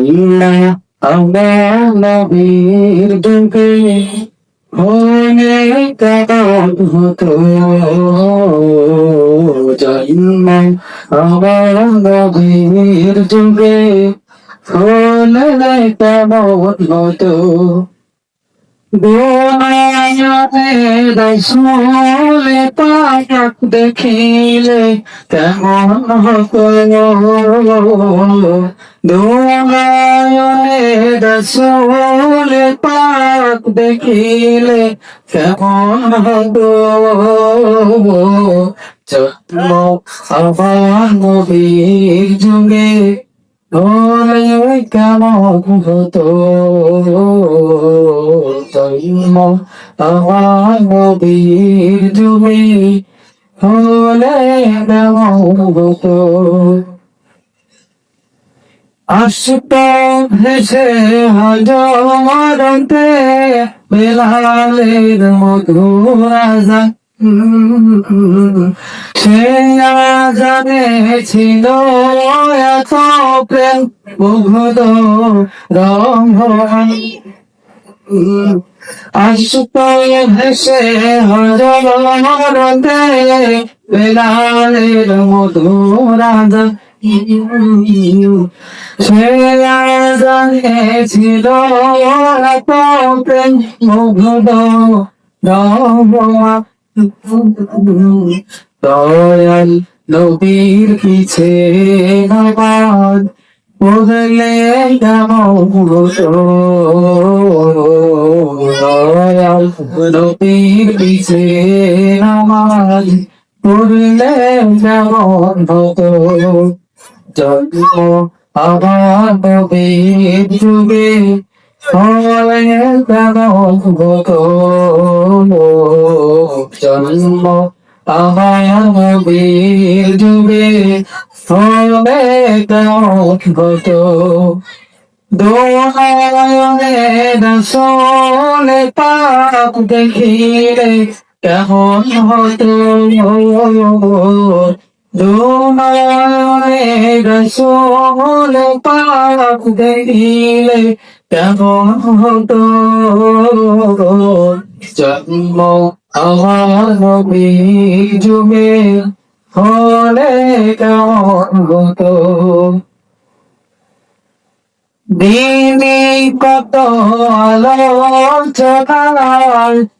জন্না আমার নবীর যুগে অনেক কেমন হতো জন্না আমার নবীর যুগে অনেক কেমন হতো দুনিয়াতে রাসূলে পাক দেখিলে কেমন হতো দুনিয়াতে রাসূলে পাক দেখিলে কেমন হতো জন্ম আমার নবীর যুগে হলে কেমন হতো জন্ম আমার নবীর যুগে হলে কেমন হতো আশিক ভেসে হাজারতে বেলালের মধুর আযান সে আযানে ছিল এত প্রেম মুগ্ধ রমণ আশিক ভেসে হাজারতে বেলালের মধুর আযান সে আযানে ছিল এত প্রেম মুগ্ধ রমণ দয়াল নবীর পিছে নামাজ পড়লে কেমন হতো দয়াল নবীর পিছে নামাজ পড়লে কেমন হতো জন্ম আমার নবীর যুগে হলে কেমন হতো জন্ম আমার নবীর যুগে হলে কেমন হতো দুনিয়াতে রাসূলে পাক দেখিলে কেমন হতো দুনিয়াতে রাসূলে পাক দেখিলে কেমন হতো জন্ম আমার নবীর যুগে হলে কেমন হতো দিনে কত আলোচনায়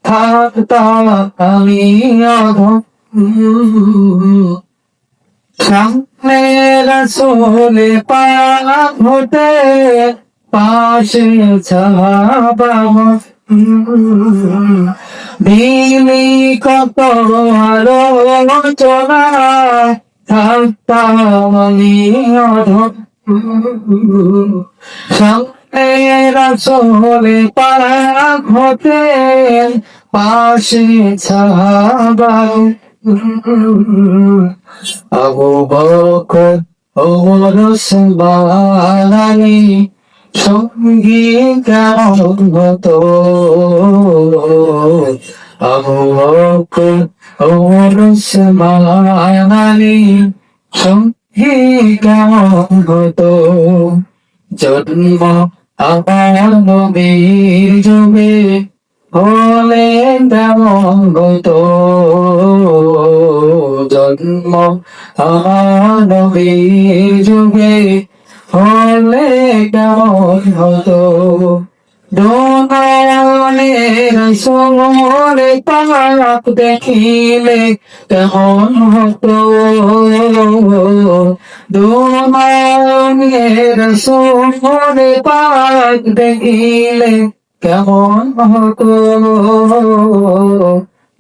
থাকতাম আমি সামনে রাসূলে পাক হতে পাশে সাহাবা দিনে কত আলোচনায় থাকতাম আমি সামনে রাসূলে পাক হতে পাশে সাহাবা আবু বকর ওমর ওসমান আলী সঙ্গী কেমন হতো আবু বকর ওমর ওসমান আলী সঙ্গী কেমন হতো জন্ম আমার নবীর যুগে হলে কেমন হতো জন্ম আমার নবীর যুগে হলে কেমন হতো দুনিয়াতে রাসূলে পাক দেখিলে কেমন হতো দুনিয়াতে রাসূলে পাক দেখিলে কেমন হতো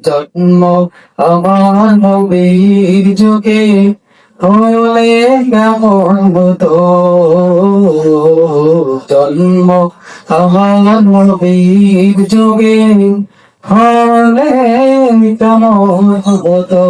জন্ম আমার নবীর যুগে হলে কেমন হতো জন্ম আমার নবীর যুগে হলে কেমন হতো